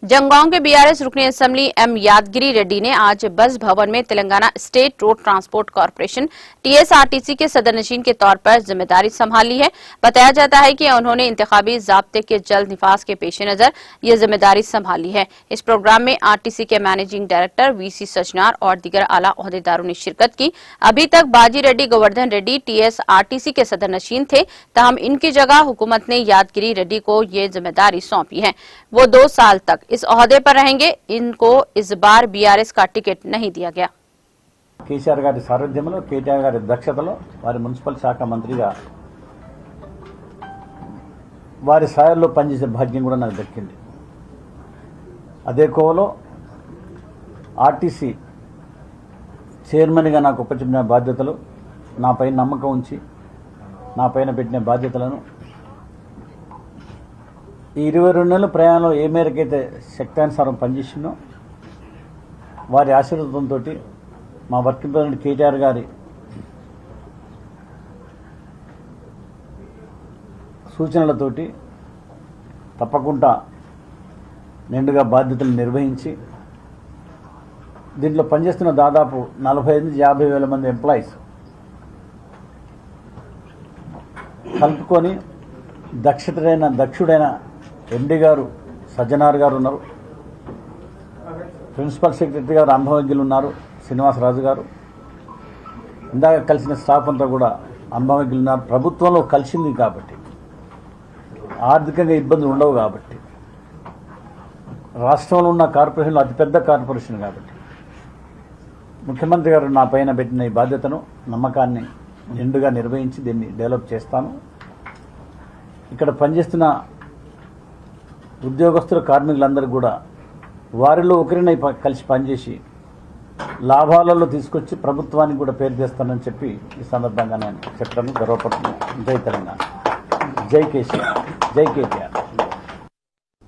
जंगांव के BRS रुकनी assembly M यादगिरी रेड्डी ने आज बस भवन में Telangana state road transport corporation TSRTC के सदरनशीन के तौर पर जिम्मेदारी संभाली है। बताया जाता है कि उन्होंने इंतखाबी जाब्ते के जल्द निफाज के पेश नजर ये जिम्मेदारी संभाली है। इस प्रोग्राम में आरटीसी के मैनेजिंग डायरेक्टर वीसी सजनार और दीगर आला ओहदेदारों ने शिरकत की। अभी तक बाजी रेड्डी गोवर्धन रेड्डी टीएसआरटीसी के सदरनशीन थे, तहम इनकी जगह हुकूमत ने यादगिरी रेड्डी को ये जिम्मेदारी सौंपी है। वो 2 साल तक इस ओहदे पर रहेंगे। इनको इस बार बीआरएस का टिकट नहीं दिया गया। కేసీఆర్ గారి సారథ్యంలో కేటీఆర్ గారి దక్షతలో వారి మున్సిపల్ శాఖ మంత్రిగా వారి స్థాయిలో పనిచేసే భాగ్యం కూడా నాకు దక్కింది. అదే కోవలో ఆర్టీసీ చైర్మన్గా నాకు అప్పచెప్పిన బాధ్యతలు, నాపై నమ్మకం ఉంచి నాపైన పెట్టిన బాధ్యతలను ఈ 22 నెలల ప్రయాణంలో ఏ మేరకైతే శక్తానుసారం పనిచేసిందో వారి ఆశీర్వాదంతో మా వర్కింగ్ ప్రెసిడెంట్ కేటీఆర్ గారి సూచనలతోటి తప్పకుండా నిండుగా బాధ్యతలు నిర్వహించి దీంట్లో పనిచేస్తున్న దాదాపు 45 నుంచి 50 వేల మంది ఎంప్లాయీస్ కలుపుకొని దక్షుడైన ఎండి గారు సజ్జనార్ గారు ఉన్నారు, ప్రిన్సిపల్ సెక్రటరీ గారు అంబవగిల్ ఉన్నారు, శ్రీనివాసరాజు గారు, ఇందాక కలిసిన స్టాఫ్ అంతా కూడా అంబవగిల్ ఉన్నారు. ప్రభుత్వంలో కలిసింది కాబట్టి ఆర్థికంగా ఇబ్బందులు ఉండవు కాబట్టి, రాష్ట్రంలో ఉన్న కార్పొరేషన్లో అతిపెద్ద కార్పొరేషన్ కాబట్టి ముఖ్యమంత్రి గారు నా పైన పెట్టిన ఈ బాధ్యతను, నమ్మకాన్ని నిండుగా నిర్వహించి దీన్ని డెవలప్ చేస్తాను. ఇక్కడ పనిచేస్తున్న ఉద్యోగస్తుల కార్మికులందరూ కూడా వారిలో ఒకరినై కలిసి పనిచేసి లాభాలలో తీసుకొచ్చి ప్రభుత్వానికి కూడా పేరు చేస్తానని చెప్పి ఈ సందర్భంగా నేను చెప్పడం గర్వపడుతున్నాను. జై తెలంగాణ, జై కేసీఆర్, జై కేటీఆర్.